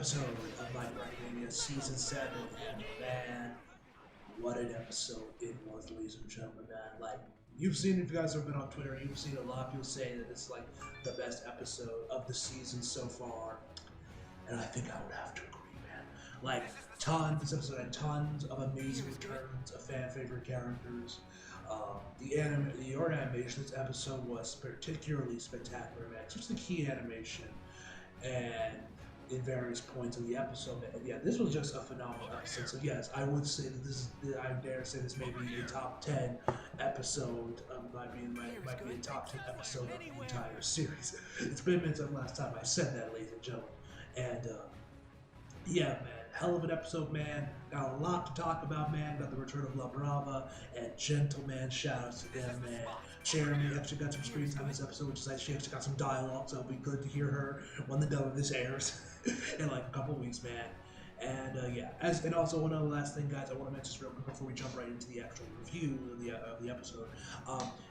episode of Mighty Mania Season 7, and man, what an episode it was, ladies and gentlemen, man. Like, you've seen, if you guys have been on Twitter, you've seen a lot of people say that it's like the best episode of the season so far, and I think I would have to agree, man. Like, this episode had tons of amazing returns of fan favorite characters. The art animation this episode was particularly spectacular, man. Just the key animation and in various points of the episode. And yeah, this was just a phenomenal episode. So yes, I would say that I dare say this may be a top 10 episode. Might be a top 10 episode of the entire series. It's been a minute since the last time I said that, ladies and gentlemen. And yeah, man, hell of an episode, man. Got a lot to talk about, man. Got the return of La Brava and Gentleman. Shout out to them, man. Jeremy actually got some screen time this episode, which is like she actually got some dialogue, so it'll be good to hear her when the dub of this airs in like a couple weeks, man. And yeah, and also one other last thing, guys, I want to mention real quick before we jump right into the actual review of the episode.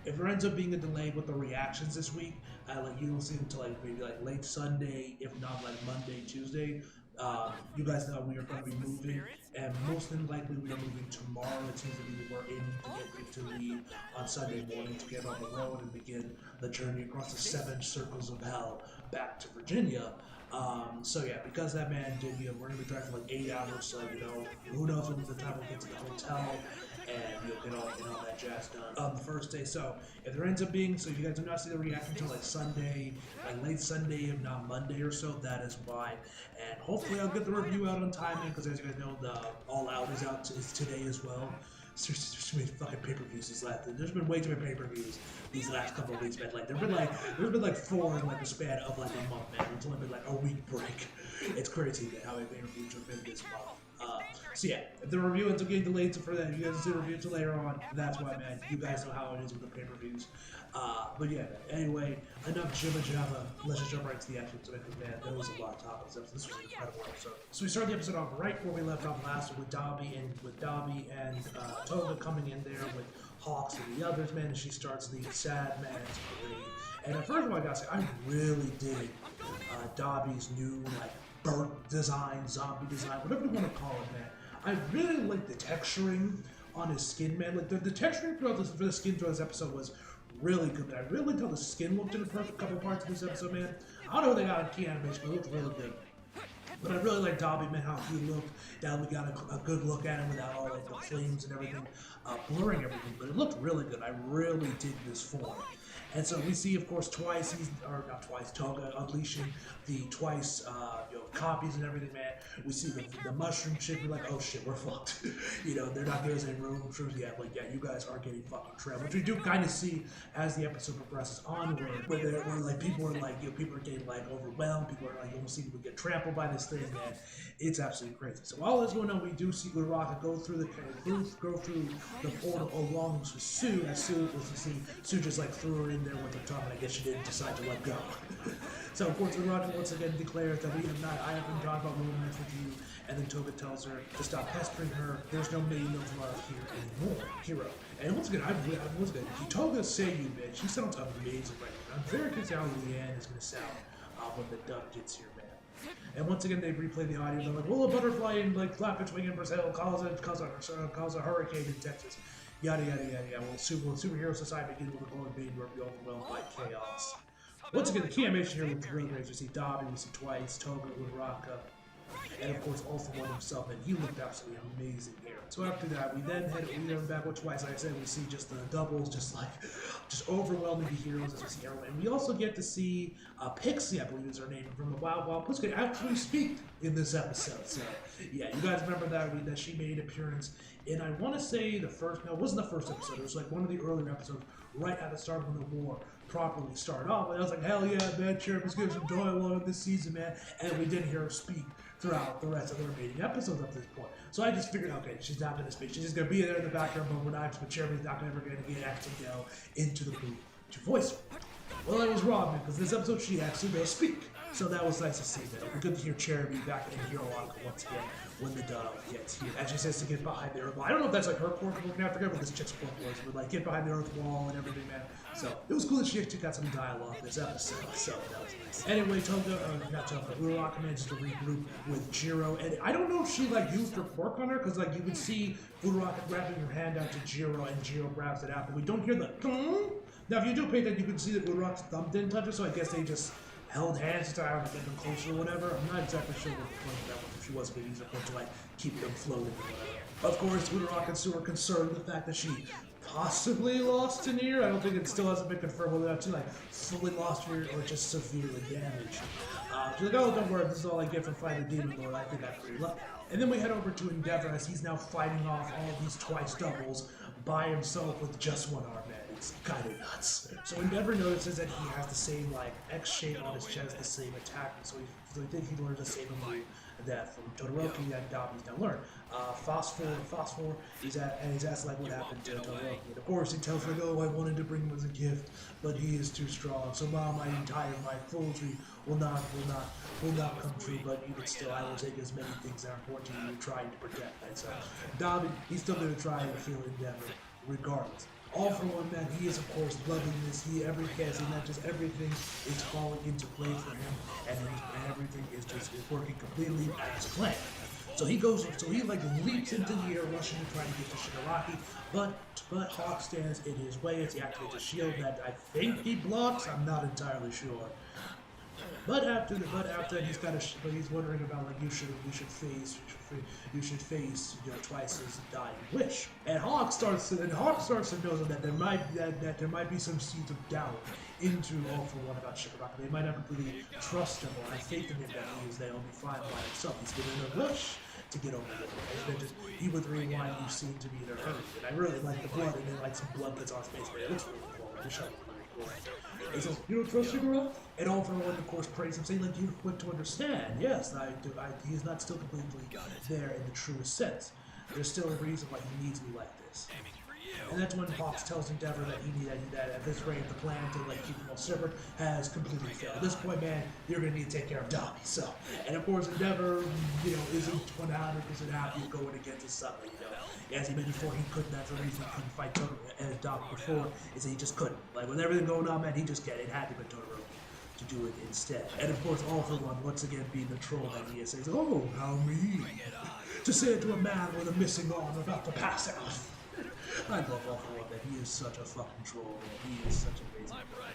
If there ends up being a delay with the reactions this week, like you don't see them until like maybe like late Sunday, if not like Monday, Tuesday. You guys know we are going to be moving, and most than likely we are moving tomorrow. It seems to be we're aiming to leave on Sunday morning to get on the road and begin the journey across the 7 circles of hell back to Virginia. So yeah, because that man did, we're gonna be driving for like 8 hours. So who knows when the time we'll get to the hotel and get all that jazz done on the first day. So if there ends up being, so you guys do not see the reaction until like Sunday, like late Sunday, if not Monday or so. That is why. And hopefully I'll get the review out on time, because as you guys know, the All Out is today as well. There's too many fucking pay-per-views there's been way too many pay-per-views these last couple of weeks, man. Like there's been like 4 in like the span of like a month, man. It's only been like a week break. It's crazy that how many pay-per-views have been this month. So yeah, if the review ends up getting delayed for that, you guys see the review until later on. That's why, man. You guys know how it is with the pay-per-views. But yeah, anyway, enough jibba jabba. Let's just jump right to the episode today, because man, there was a lot of topics. This was an incredible episode. So we started the episode off right where we left off last with Dobby and Toga coming in there with Hawks and the others, man, and she starts the Sad Man's Parade. And at first of all, I gotta say, I really dig Dobby's new like bird design, zombie design, whatever you want to call it, man. I really like the texturing on his skin, man. Like the texturing for the skin throughout this episode was really good, man. I really liked how the skin looked in the first couple parts of this episode, man. I don't know what they got in key animation, but it looked really good. But I really like Dobby, man, how he looked. Now we got a good look at him without all like the flames and everything blurring everything. But it looked really good. I really dig this form. And so we see, of course, Toga unleashing the Twice copies and everything, man. We see the mushroom chick. We're like, oh shit, we're fucked. They're not giving us any room yet. Like, yeah, you guys are getting fucking trapped. Which we do kind of see as the episode progresses onward, where like people are like, people are getting like overwhelmed. People are like, almost seeing people get trampled by this thing, man. It's absolutely crazy. So while this is going on, we do see Uraraka go through the portal along with Sue. And Sue just like threw her in there with her tongue, and I guess she didn't decide to let go. So of course, Uraraka once again declares that I have been talking about romance with you, and then Toga tells her to stop pestering her. There's no maiden of love here anymore, hero. And once again, Toga Seiyu, man, she sounds amazing right now. I'm very curious how Leanne is going to sound when the dub gets here, man. And once again, they replay the audio. They're like, "Will a butterfly and like flap its wing in Brazil cause a hurricane in Texas?" Yada yada yada yada. Will superhero society begin with a glowing being be overwhelmed by chaos? Once again, the key animation here looks really great. We see Dobby, we see Twice, Toga, Uraraka, and of course, All For One himself, and he looked absolutely amazing here. So after that, we then back with Twice. Like I said, we see just the doubles, just overwhelming the heroes as we see everyone. And we also get to see Pixie, I believe is her name, from the Wild Wild Pussycat actually speak in this episode. So yeah, you guys remember that she made an appearance in, I want to say it wasn't the first episode. It was like one of the earlier episodes, right at the start when the war properly started off. And I was like, hell yeah, man, Cherub is giving some dialogue this season, man. And we didn't hear her speak throughout the rest of the remaining episodes up to this point. So I just figured, okay, she's not going to speak. She's just going to be there in the background, but Cherub is not ever going to get actually go into the booth to voice her. Well, I was wrong, man, because this episode she actually does speak. So that was nice to see that. Good to hear Cherubim back in Hero Arc once again when the dub gets here. And she says to get behind the earth wall. I don't know if that's like her quirk, I forget what this chick's quirk was, but like get behind the earth wall and everything, man. So it was cool that she actually got some dialogue this episode, so that was nice. Anyway, not Toga, Uraraka manages to regroup with Jiro, and I don't know if she like used her quirk on her, because like you can see Uraraka grabbing her hand out to Jiro, and Jiro grabs it out, but we don't hear the dong. Now if you do pay attention, you can see that Uraraka's thumb didn't touch it, so I guess they just held hands to try to get them closer or whatever. I'm not exactly sure what the point of that was, if she was going to use her quirk to like keep them floating or whatever. Of course, Uraraka and Sue are concerned with the fact that she possibly lost to Nier. I don't think it still hasn't been confirmed whether or not she like fully lost her or just severely damaged. She's like, oh, don't worry, this is all I get from fighting the Demon Lord. I think I'm pretty lucky. And then we head over to Endeavor as he's now fighting off all these twice doubles by himself with just one arm, man. It's kind of nuts. So Endeavor notices that he has the same like X shape on his chest, the same attack, so he thinks he learns the same move that from Todoroki that Dabi's now learned. Phosphor, he's asked like what happened to Todoroki. And of course he tells like, oh, I wanted to bring him as a gift, but he is too strong. So now my cruelty will not come true, but even still I will take as many things that are important to you trying to protect that. So Dabi, he's still gonna try and kill Endeavor regardless. All for one, man, he is of course loving this. Every casting, not just everything is falling into place for him, and everything is just working completely as planned. So he like leaps into the air, rushing to try to get to Shigaraki, but Hawk stands in his way as he activates a shield that I think he blocks. I'm not entirely sure. But after he's wondering about like you should face twice his dying wish. And Hawk starts to know that there might be some seeds of doubt into All For One about Shigaraki. They might not completely trust him or have faith in him that they'll be fine by himself. He's given a rush to get over it. He would rewind you seem to be in a hurry. And I really like the blood, and then like some blood gets on his face, but it looks really cool. The shot looks really cool. He says, you don't trust Shigaraki? And All For One, of course, prays him, saying, like, you're quick to understand. Yes, I do. He is not still completely there in the truest sense. There's still a reason why he needs me like this. And that's when Hawks tells Endeavor that at this rate, the plan to like keep them all separate has completely failed. At this point, man, you're gonna need to take care of Dabi. So, and of course, Endeavor, isn't 100% happy going against his son. As he mentioned before, he couldn't. That's the reason he couldn't fight Dabi before. Is that he just couldn't. Like with everything going on, man, he just can't. It had to be Todoroki to do it instead. And of course, All For One, once again being the troll that he is, says, "Oh, how mean to say it to a man with a missing arm about to pass out." I love All For One, man. He is such a fucking troll, man. He is such a amazing guy.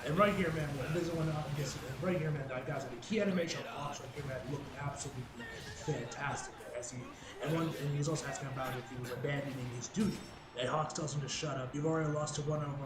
And right here, man, this is one out of this. Right here, man, guys, the key animation of Hawks right here, man, looked absolutely fantastic. And he was also asking about if he was abandoning his duty. And Hawks tells him to shut up. You've already lost to our number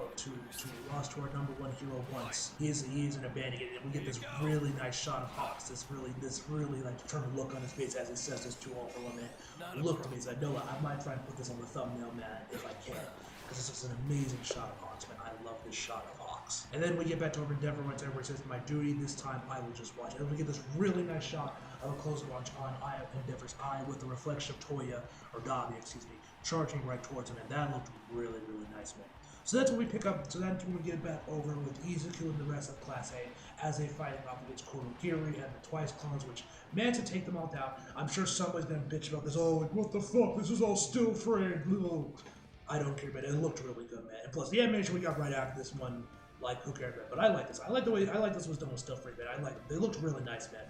one hero once. He isn't abandoning it. And we get this really nice shot of Hawks. This really like determined look on his face as he says this to All For One, man. Look to me, he's like, Noah, I might try and put this on the thumbnail, man, if I can. Because this is an amazing shot of Hawks, man. I love this shot of Hawks. And then we get back to Endeavor where it says, my duty, this time I will just watch it. And we get this really nice shot of a close watch on Endeavor's eye with the reflection of Toya, or Dabi, excuse me, charging right towards him, and that looked really, really nice, man. So that's when we pick up, so that's when we get back over with Izuku and the rest of Class A as they fighting off against Kurogiri and the Twice clones, which managed to take them all down. I'm sure somebody's gonna bitch about this, oh, like, what the fuck, this is all still frame, no. I don't care, man, it looked really good, man. And plus, the animation we got right after this one, like, who cares, man? But I like this. I like this was done with still frame, man. I like it. They looked really nice, man.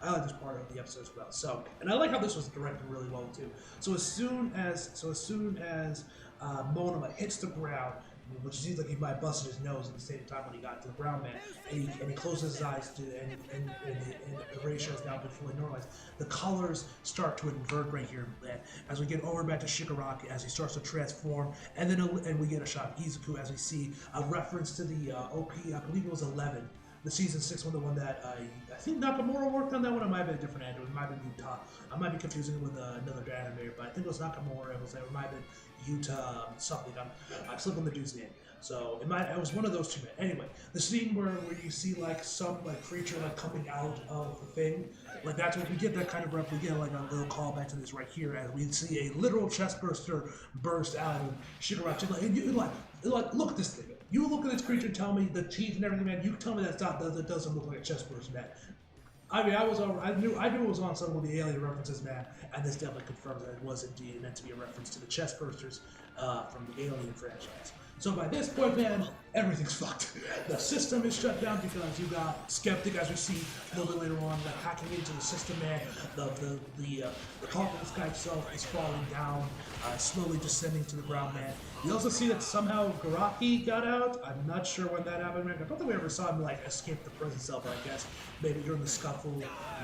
I like this part of the episode as well. So, and I like how this was directed really well too. So as soon as Monoma hits the ground, which seems like he might have busted his nose at the same time when he got to the ground, man, and he closes his eyes and the ratio is now been fully normalized. The colors start to invert right here, man, as we get over back to Shigaraki as he starts to transform, and then we get a shot of Izuku as we see a reference to the OP, I believe it was 11. The season 6 one, the one that I think Nakamura worked on that one. It might have been a different anime. It might have been Yuta. I might be confusing it with another animator, but I think it was Nakamura. It might have been Yuta something. I'm slipping the dude's name. So it was one of those two men. Anyway, the scene where you see like some like creature like coming out of the thing, like that's what we get. That kind of rep. We get like a little callback to this right here as we see a literal chest burster burst out of Shigaraki. Like look at this thing. You look at this creature and tell me the teeth and everything, man. You tell me that doesn't look like a chest burst, man. I mean, I knew it was on some of the alien references, man, and this definitely confirms that it was indeed meant to be a reference to the chest bursters from the Alien franchise. So by this point, man, everything's fucked. The system is shut down because you got Skeptic, as we see a little bit later on, like hacking into the system, man. The confidence guy itself is falling down, slowly descending to the ground, man. You also see that somehow Garaki got out. I'm not sure when that happened, man. I don't think we ever saw him like escape the prison cell, but I guess maybe during the scuffle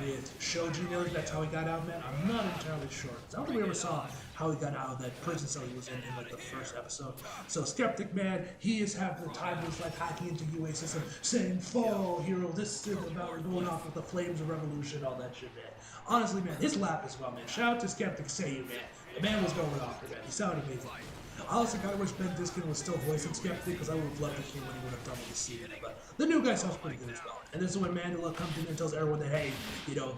with Shoji, that's how he got out, man. I'm not entirely sure. I don't think we ever saw how he got out of that prison cell he was in like the first episode. So Skeptic, man, he is having the time where he's like hacking into UA system, saying, "Fall, hero, this is about going off with the flames of revolution," all that shit, man. Honestly, man, his lap as well, man. Shout out to Skeptic Seiyu, man. The man was going off, man. He sounded amazing. I also kind of wish Ben Diskin was still voicing Skeptic, because I would have loved to hear what he would have done with the season. But the new guy sounds pretty good as well. And this is when Mandela comes in and tells everyone that, hey, you know,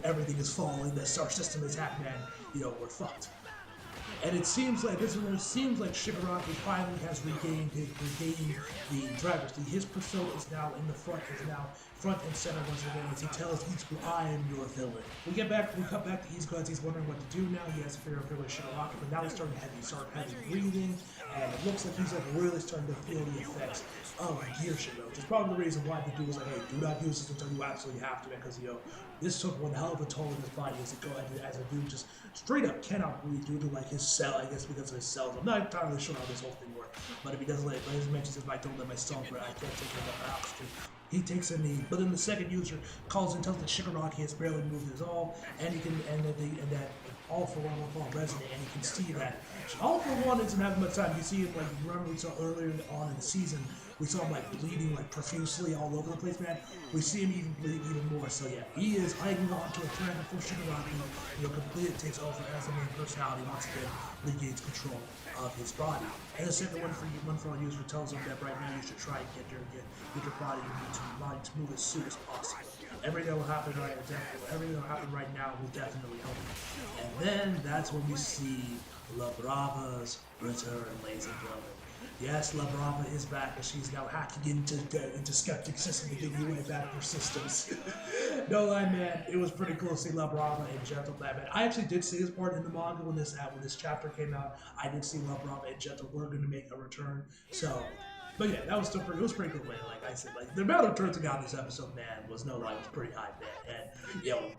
everything is falling, the star system is hacked, man. You know, we're fucked. And it seems like Shigaraki finally has regained the driver's seat. His persona is now in the front, front and center once again as he tells Ichigo, "I am your villain." We cut back to Ichigo as he's wondering what to do now. He has to figure out with Shigaraki, but now he's starting heavy breathing, and it looks like he's like really starting to feel the effects of Gear Shiga, which is probably the reason why the dude was like, "Hey, do not use this until you absolutely have to," because this took one hell of a toll on his body as a dude just straight up cannot breathe due to like his cell, I guess because of his cells. I'm not entirely sure how this whole thing works, but if he doesn't let, as he mentions, if I don't let my cells breathe, I can't take enough oxygen. He takes a knee, but then the second user calls and tells that Shigaraki has barely moved his all, and he can, and that All For One will fall resonate, and you can see that All For One isn't having much time. You see it, like, remember we saw earlier on in the season, we saw him like bleeding like profusely all over the place, man. We see him even bleed even more. So yeah, he is hanging on to a thread before Shigaraki, completely takes over as the main personality once again, regains control of his body. And the second one for all user tells him that right now you should try and get your body to move as soon as possible. Everything that will happen right now will definitely help you. And then that's when we see La Brava's return, ladies and gentlemen. Yes, La Brava is back, and she's now hacking into Skeptic system to get UA back for systems. No lie, man, it was pretty cool to see La Brava and Gentle Batman. I actually did see this part in the manga when this chapter came out. I did see La Brava and Gentle were going to make a return. So, but yeah, that was still pretty. It was pretty cool, man. Like I said, like the amount of returns I got in this episode, man, was no lie, was pretty high, man.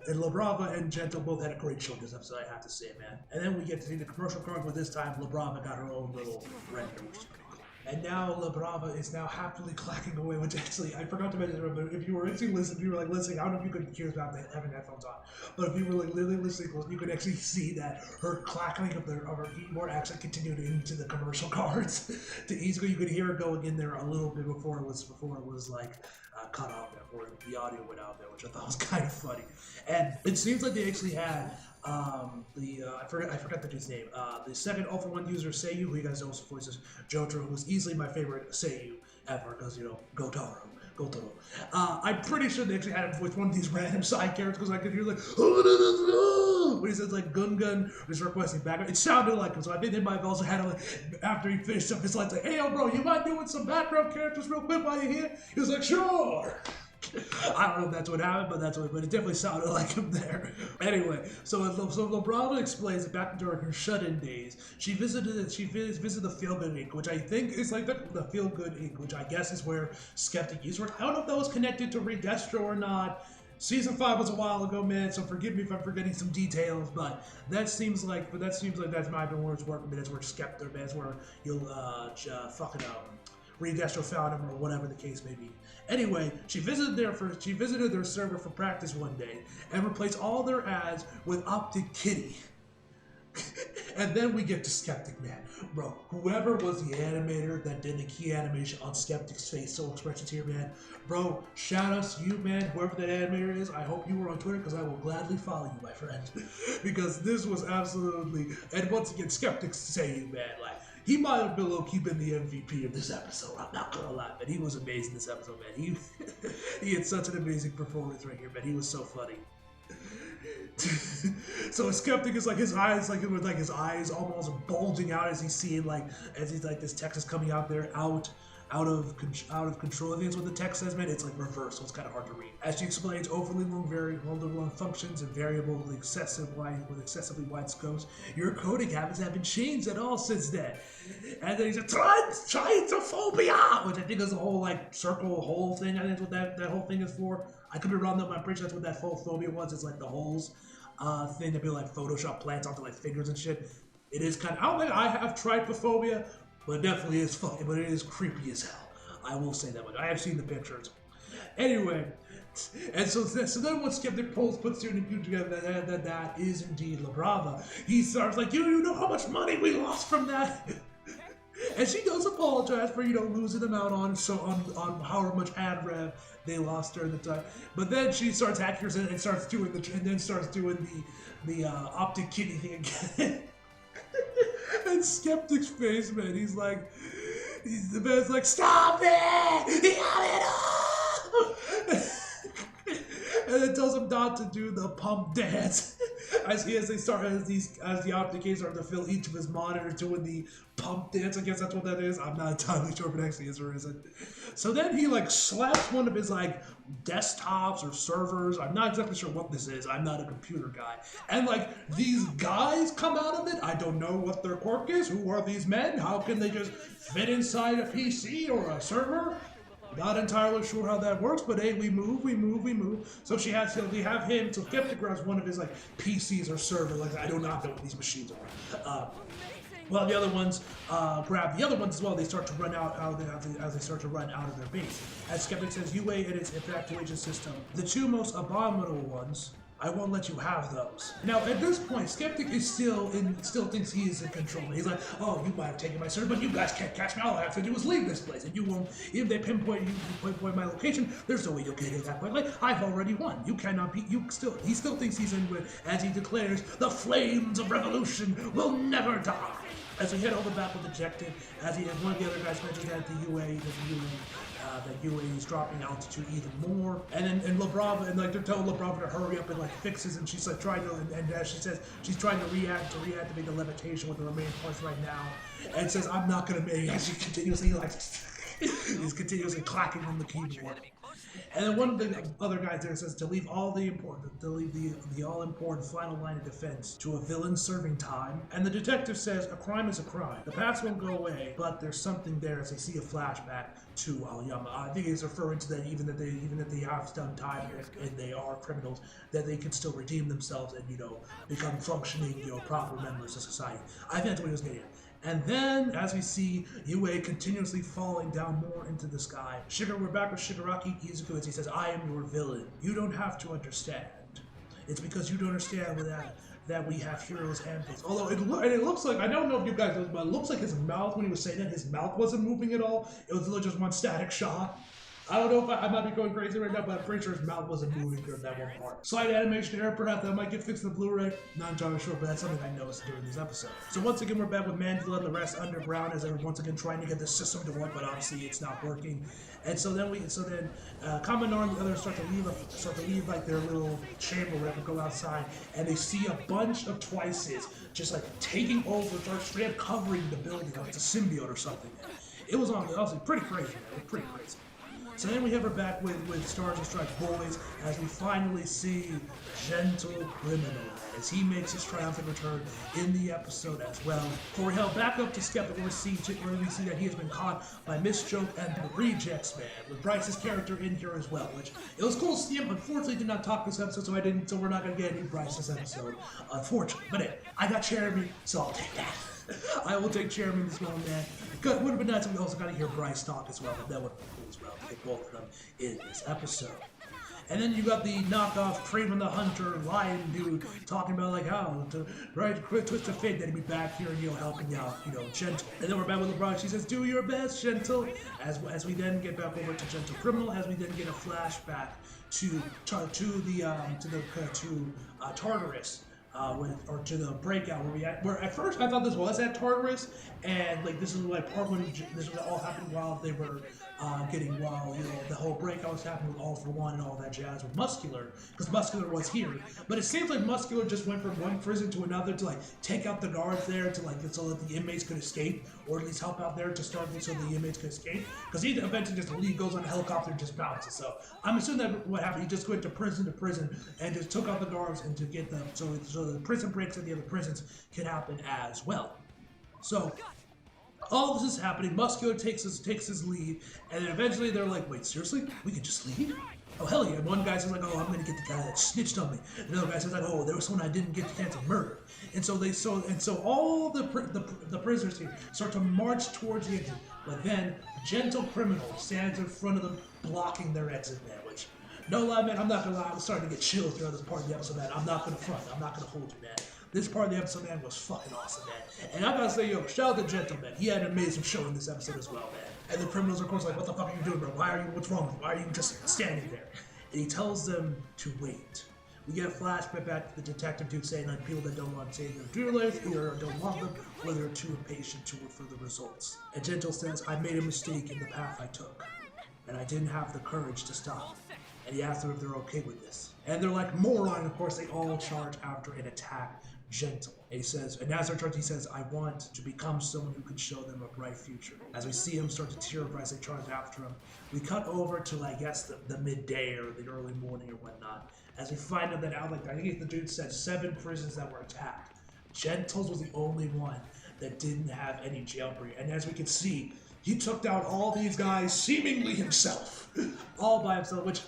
And La Brava and Gentle both had a great show this episode, I have to say, man. And then we get to see the commercial card, but this time La Brava got her own little render, which is pretty cool. And now La Brava is now happily clacking away, which actually, I forgot to mention, but if you were actually listening, I don't know if you could hear about having headphones on, but if you were like literally listening, you could actually see that her clacking of her keyboard actually continued into the commercial cards. To Izuku, you could hear it going in there a little bit before it was like cut off there, or the audio went out there, which I thought was kind of funny. And it seems like they actually had I forgot the dude's name. The second All For One user, Seiyu, who you guys know voices Jotaro, who was easily my favorite Seiyu ever, because, Gotaro. I'm pretty sure they actually had him with one of these random side characters, because I could hear like, when he says like Gun, he's requesting background. It sounded like him, so I think they might have also had him like, after he finished up his lines, like, "Hey, yo, bro, you mind doing some background characters real quick while you're here?" He was like, "Sure." I don't know if that's what happened, but it definitely sounded like him there. Anyway, so La Brava explains that back during her shut-in days, she visited the Feel Good Inc., which I think is like the Feel Good Inc., which I guess is where Skeptic used to work. I don't know if that was connected to Redestro or not. Season 5 was a while ago, man, so forgive me if I'm forgetting some details, but that seems like that's might have been where it's working, but that's where Skeptic, that's where you'll Redestro found him, or whatever the case may be. Anyway, she visited their server for practice one day and replaced all their ads with Optic Kitty. And then we get to Skeptic, man. Bro, whoever was the animator that did the key animation on Skeptic's facial expressions here, man. Bro, shout out to you, man. Whoever that animator is, I hope you were on Twitter, because I will gladly follow you, my friend. Because this was absolutely, and once again, Skeptic's saying, man, like, he might have been low-key been the MVP of this episode. I'm not gonna lie, but he was amazing this episode, man. He had such an amazing performance right here, man. He was so funny. So Skeptic is like his eyes almost bulging out as he's seeing this text is coming out there out out of control. I think that's what the text says, man. It's like reverse, so it's kind of hard to read. As she explains, overly long functions and variable with excessively wide scopes. Your coding habits haven't changed at all since then. And then he said, Tryptophobia, which I think is the whole like circle hole thing. I think that's what that whole thing is for. I could be wrong though, but I'm pretty sure that's what that full phobia was. It's like the holes thing that people like Photoshop plants onto like fingers and shit. It is kind of, I don't think I have trypophobia, but it definitely is fucking, but it is creepy as hell. I will say that much. I have seen the pictures. Anyway, and so then when Skeptic puts two and two together, that is indeed La Brava. He starts like, you know how much money we lost from that? And she does apologize for, losing them out on however much ad rev they lost during the time. But then she starts hacking and starts doing the Optic Kitty thing again. And Skeptic's face, man, the man's like, stop it! You have it all! And then tells him not to do the pump dance. As the Optic start to fill each of his monitors doing the pump dance. I guess that's what that is. I'm not entirely sure if it actually is or isn't. So then he slaps one of his desktops or servers. I'm not exactly sure what this is. I'm not a computer guy. And these guys come out of it. I don't know what their quirk is. Who are these men? How can they just fit inside a PC or a server? Not entirely sure how that works, but hey, we move. So we have him, so Skeptic grabs one of his PCs or server, I do not know what these machines are. Well, the other ones grab the other ones as well. They start to run out as they start to run out of their base. As Skeptic says, UA and its evacuation system, the two most abominable ones. I won't let you have those. Now, at this point, Skeptic is still thinks he is in control. He's like, oh, you might have taken my server, but you guys can't catch me. All I have to do is leave this place, and you won't. If they pinpoint my location, there's no way you'll get to that point. I've already won. You cannot beat. He still thinks he's in with, as he declares, the flames of revolution will never die. As we head over back with Ejected, as one of the other guys mentions that the UA is dropping altitude even more, and La Brava, and they're telling La Brava to hurry up and fixes, and she's trying to, and as she says, she's trying to reactivate the levitation with the remaining parts right now, and says, I'm not gonna make it, as she continuously he's continuously clacking on the keyboard. And then one of the other guys there says to leave the all important final line of defense to a villain serving time. And the detective says a crime is a crime. The past won't go away, but there's something there as they see a flashback to Aoyama. I think he's referring to that even if they have done time and they are criminals, that they can still redeem themselves and become functioning proper members of society. I think that's what he was getting at. And then, as we see UA continuously falling down more into the sky, we're back with Shigaraki Izuku as he says, I am your villain. You don't have to understand. It's because you don't understand that we have heroes' handbooks. Although it looks like, I don't know if you guys know, but it looks like his mouth, when he was saying that, his mouth wasn't moving at all. It was literally just one static shot. I don't know if I might be going crazy right now, but I'm pretty sure his mouth wasn't moving during that one part. Slight animation error, perhaps that might get fixed in the Blu-ray. Not entirely sure, but that's something I noticed during this episode. So once again, we're back with Mandela and the rest underground as they're once again trying to get the system to work, but obviously it's not working. And so then Kaminari and the others start to leave their little chamber where they can go outside, and they see a bunch of Twices just taking over, start straight up covering the building like it's a symbiote or something. It was honestly pretty crazy, man. It was pretty crazy. So then we have her back with Stars and Stripes Boys as we finally see Gentle Criminal as he makes his triumphant return in the episode as well. For we held back up to Skeptic where we see that he has been caught by Miss Joke and the Rejects Man, with Bryce's character in here as well, which it was cool to see him. Unfortunately, did not talk this episode, so we're not gonna get any Bryce this episode, unfortunately. But hey, I got Jeremy, so I'll take that. I will take Jeremy this one, man. It would have been nice if we also got to hear Bryce talk as well, but that would have been cool as well to get both of them in this episode. And then you got the knockoff Craven the Hunter lion dude talking about how to twist of fate that he'd be back here and helping out Gentle. And then we're back with LeBron. She says, "Do your best, Gentle." As we then get back over to Gentle Criminal, as we then get a flashback to Tartarus. To the breakout where at first I thought this was at Tartarus, and this is part when this was all happening while they were getting while the whole breakout was happening with All For One and all that jazz with Muscular, because Muscular was here. But it seems like Muscular just went from one prison to another to like take out the guards there to like so that the inmates could escape, or at least help out there to start so the inmates could escape. Because he eventually just goes on a helicopter and just bounces. So I'm assuming that what happened, he just went to prison and just took out the guards and to get them so the prison breaks at the other prisons can happen as well. So all this is happening. Muscular takes his lead, and then eventually they're like, "Wait, seriously? We can just leave?" Oh hell yeah! One guy says like, "Oh, I'm gonna get the guy that snitched on me." Another guy says like, "Oh, there was someone I didn't get the chance of murder." And so all the prisoners here start to march towards the exit, but then Gentle Criminal stands in front of them, blocking their exit, man. Which, no lie, man, I'm not gonna lie, I'm starting to get chills throughout this part of the episode, man. I'm not gonna front. I'm not gonna hold you, man. This part of the episode, man, was fucking awesome, man. And I gotta say, yo, shout out to Gentleman. He had an amazing show in this episode as well, man. And the criminals, of course, like, what the fuck are you doing, bro? What's wrong with you? Why are you just standing there? And he tells them to wait. We get a flashback back to the detective dude saying, like, people that don't want to say their dear life, either don't want them, or they're too impatient to wait for the results. And Gentle says, I made a mistake in the path I took, and I didn't have the courage to stop. And he asks them if they're okay with this. And they're like, moron, of course, they all charge after an attack Gentle. And he says, and as they're charged, he says, I want to become someone who can show them a bright future. As we see him start to tear up as they charge after him, we cut over to, I guess, the midday or the early morning or whatnot. As we find out that out, like, I think the dude said 7 prisons that were attacked. Gentle's was the only one that didn't have any jailbreak. And as we can see, he took down all these guys seemingly himself. All by himself, which,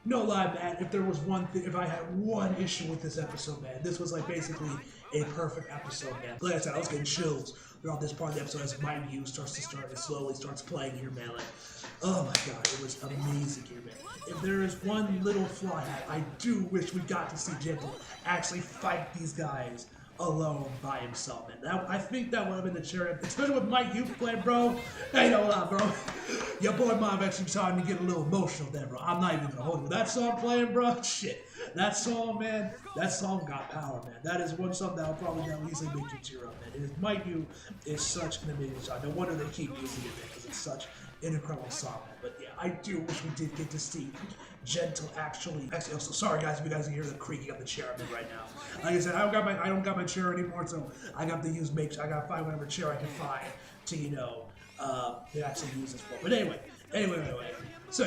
no lie, man, if there was one thing, if I had one issue with this episode, man, this was like basically a perfect episode, man. Like I said, I was getting chills throughout this part of the episode as My View it slowly starts playing here, man. Like, oh my god, it was amazing here, man. If there is one little flaw, I do wish we got to see Gentle actually fight these guys alone by himself, man. I think that would have been the cherry, especially with Mike Hughes playing, bro. Hey, no lie, bro. Your boy Mom actually starting to get a little emotional there, bro. I'm not even gonna hold you. That song playing, bro, shit. That song, man, that song got power, man. That is one song that'll probably easily make you tear up, man. Mike Hughes is such an amazing song. No wonder they keep using it, man, because it's such an incredible song, man. But yeah, I do wish we did get to see Gentle actually, also, sorry guys if you guys can hear the creaking of the chair I'm in right now. Like I said, I don't got my chair anymore, so I got to I gotta find whatever chair I can find to, to actually use this for. But anyway. So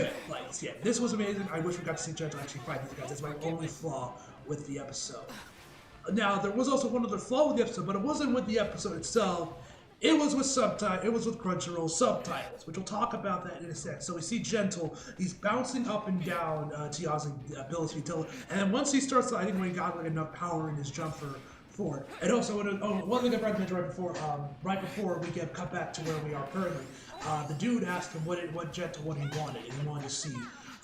yeah, this was amazing. I wish we got to see Gentle actually fight these guys. That's my only flaw with the episode. Now, there was also one other flaw with the episode, but it wasn't with the episode itself. It was with Crunchyroll subtitles, which we'll talk about that in a sec. So we see Gentle, he's bouncing up and down Tia's ability to, and then once he starts, I think when he got like enough power in his jump forward. And also, one thing I forgot to mention right before we get cut back to where we are currently, the dude asked him what he wanted, and he wanted to see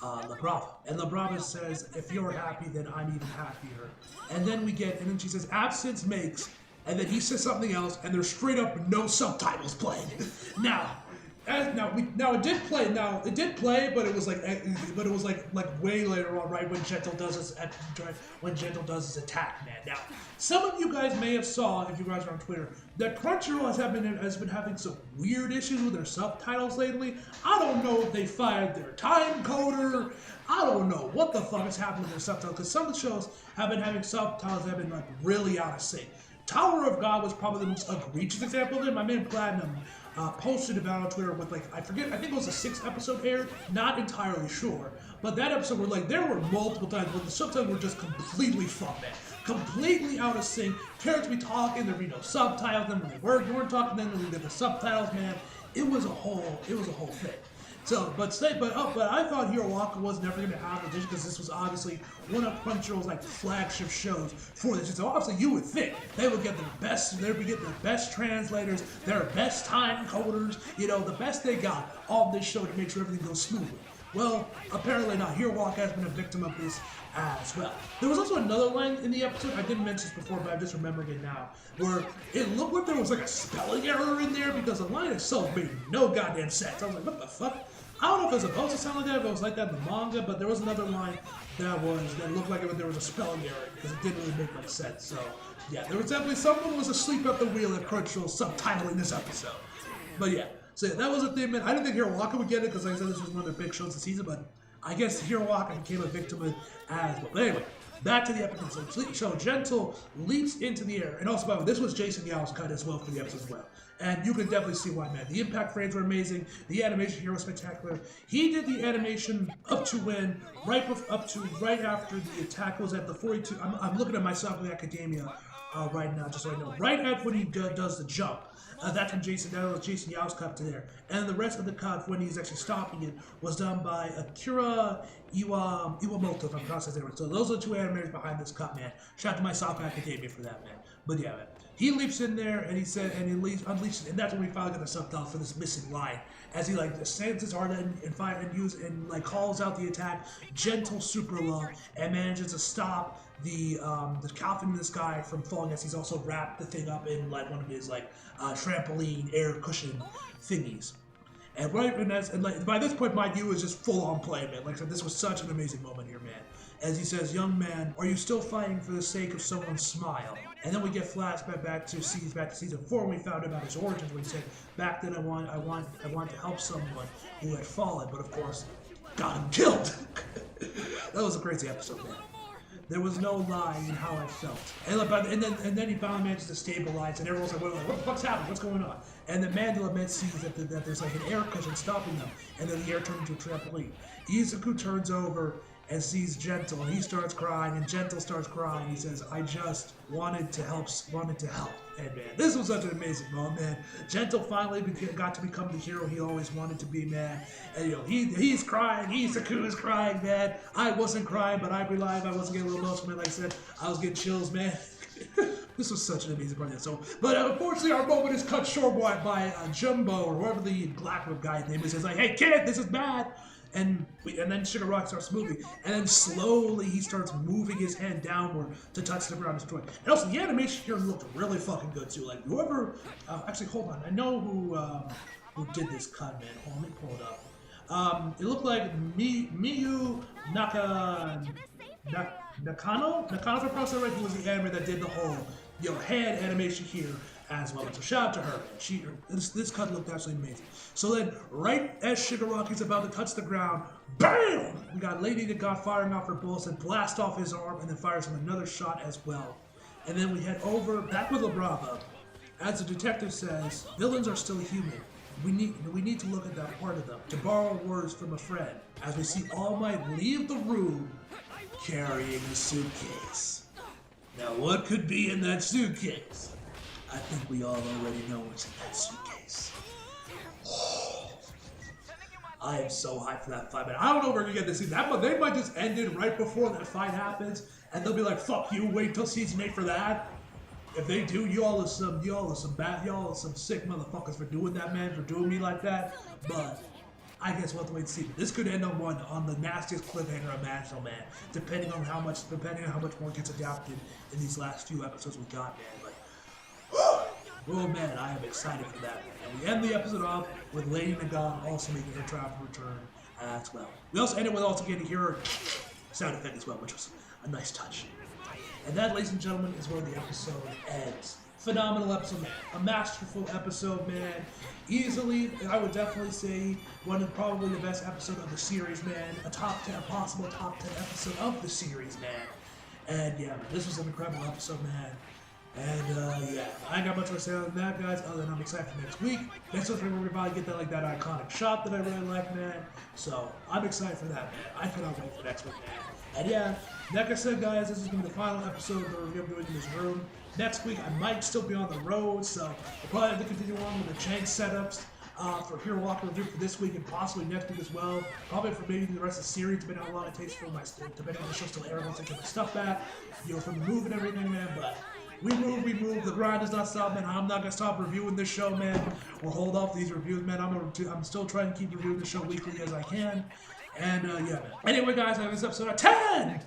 La Brava. And La Brava says, if you're happy, then I'm even happier. And then she says, absence makes. And then he says something else, and there's straight up no subtitles playing. Now it did play, but it was like way later on, right when Gentle does his attack, man. Now, some of you guys may have saw, if you guys are on Twitter, that Crunchyroll has been having some weird issues with their subtitles lately. I don't know if they fired their time coder. I don't know what the fuck is happening with their subtitles, because some of the shows have been having subtitles that have been like really out of sync. Tower of God was probably the most egregious example of it. My man Platinum posted about it on Twitter with I think it was a 6th episode aired, not entirely sure. But that episode there were multiple times where the subtitles were just completely fucked, man. Completely out of sync. Characters be talking, there'd be no subtitles, then when they weren't talking, then we get the subtitles, man. It was a whole thing. So, but I thought Hiroaka was never going to have a because this was obviously one of Crunchyroll's flagship shows for this. So obviously you would think they would get they'd be getting the best translators, their best time coders, the best they got on this show to make sure everything goes smoothly. Well, apparently not. Hiroaka has been a victim of this as well. There was also another line in the episode, I didn't mention this before, but I'm just remembering it now, where it looked like there was a spelling error in there because the line itself made no goddamn sense. I was like, what the fuck? I don't know if it was supposed to sound like that, if it was like that in the manga, but there was another line that looked like there was a spelling error because it didn't really make much sense. So, yeah, there was definitely someone was asleep at the wheel at Crunchyroll subtitling this episode. But yeah, So yeah, that was a thing, man. I didn't think Hiroaka would get it because, like I said, this was one of their big shows this season, but I guess Hiroaka became a victim of it as well. But anyway, back to the episode. So Gentle leaps into the air, and also, by the way, this was Jason Yao's cut as well for the episode as well. And you can definitely see why, man. The impact frames were amazing. The animation here was spectacular. He did the animation up to when, right after the attack was at the 42. I'm looking at my Sakura Academia right now, just so I know. Right after when he does the jump. That was Jason Yao's cut to there. And the rest of the cut, when he's actually stopping it, was done by Akira Iwamoto, if I'm pronouncing it right. So those are the two animators behind this cut, man. Shout out to my Sakura Academia for that, man. But yeah, man. He leaps in there and he said, and he unleashes, and that's when we finally got the subtitle for this missing line. As he like stands his heart and like calls out the attack, Gentle super low, and manages to stop the Calvin in the sky from falling, as he's also wrapped the thing up in like one of his like trampoline air cushion thingies. And like by this point, my view is just full on play, man. Like I said, this was such an amazing moment here, man. As he says, "Young man, are you still fighting for the sake of someone's smile?" And then we get flashback back to season 4 when we found out about his origins. When he said, "Back then, I want to help someone who had fallen, but of course, got him killed." That was a crazy episode, man. There was no lie in how I felt. And then he finally managed to stabilize, and everyone's like, what the fuck's happening? What's going on? And then Mandela sees that there's like an air cushion stopping them, and then the air turns into a trampoline. Izuku turns over and sees Gentle, and he starts crying, and Gentle starts crying. He says, "I just wanted to help." And man, this was such an amazing moment, man. Gentle finally got to become the hero he always wanted to be, man. And he's crying, Izuku is crying, man. I wasn't crying, but I realized I wasn't getting a little emotional, man. Like I said, I was getting chills, man. This was such an amazing part. So, but unfortunately, our moment is cut short by Jumbo, or whoever the Blackwood guy's name is. He's like, "Hey, kid, this is bad." And then Shigaraki starts moving, and then slowly he starts moving his hand downward to touch the ground and destroy. And also, the animation here looked really fucking good too. Like whoever, actually, hold on, I know who did this cut, man. Hold on, let me pull it up. It looked like Miyu Nakano, if I pronounced that right, who was the animator that did the whole head animation here as well. So shout out to her. This cut looked absolutely amazing. So then, right as Shigaraki's about to touch the ground, BAM! We got Lady the God firing off her bullets and blast off his arm, and then fires him another shot as well. And then we head over back with Labrava. As the detective says, villains are still human. We need to look at that part of them. To borrow words from a friend, as we see All Might leave the room carrying a suitcase. Now, what could be in that suitcase? I think we all already know what's in that suitcase. I am so hyped for that fight, man. I don't know if we're gonna get to see that, but they might just end it right before that fight happens, and they'll be like, "Fuck you! Wait till season 8 for that." If they do, y'all are some sick motherfuckers for doing that, man, for doing me like that. But I guess we'll have to wait and see. This could end on the nastiest cliffhanger imaginable, man. Depending on how much more gets adapted in these last few episodes we got, man. Like, oh man, I am excited for that. And we end the episode off with Lady Nagan also making her triumphant return as well. We also ended with also getting to hear her sound effect as well, which was a nice touch. And that, ladies and gentlemen, is where the episode ends. Phenomenal episode, man. A masterful episode, man. Easily, I would definitely say one of probably the best episode of the series, man. A possible top 10 episode of the series, man. And yeah, man, this was an incredible episode, man. And yeah, I ain't got much more to say other than that, guys, other than I'm excited for next week. Next week, we're going to probably get that iconic shot that I really like, man. So, I'm excited for that, man. I cannot wait for next week, man. And yeah, like I said, guys, this is going to be the final episode of the review I'm doing in this room. Next week, I might still be on the road, so we'll probably have to continue on with the change setups for Hiroaka review for this week and possibly next week as well. Probably for maybe the rest of the series, depending on how long it takes for depending on the show still airing once I get my stuff back, from the move and everything, man. But we move. The grind does not stop, man. I'm not gonna stop reviewing this show, man. Or hold off these reviews, man. I'm still trying to keep reviewing the show weekly as I can. And yeah, man. Anyway, guys, I have this episode of 10.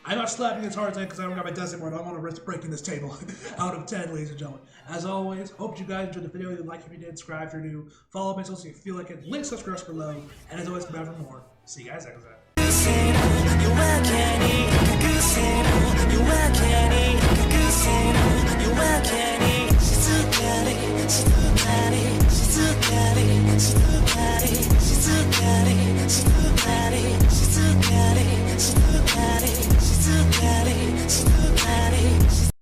I'm not slapping as hard as I because I don't got my desk anymore. I don't want to risk breaking this table out of 10, ladies and gentlemen. As always, hope you guys enjoyed the video. You like if you did, subscribe if you're new, follow me so you feel like it. Link subscribe below. And as always, come back for more. See you guys next time.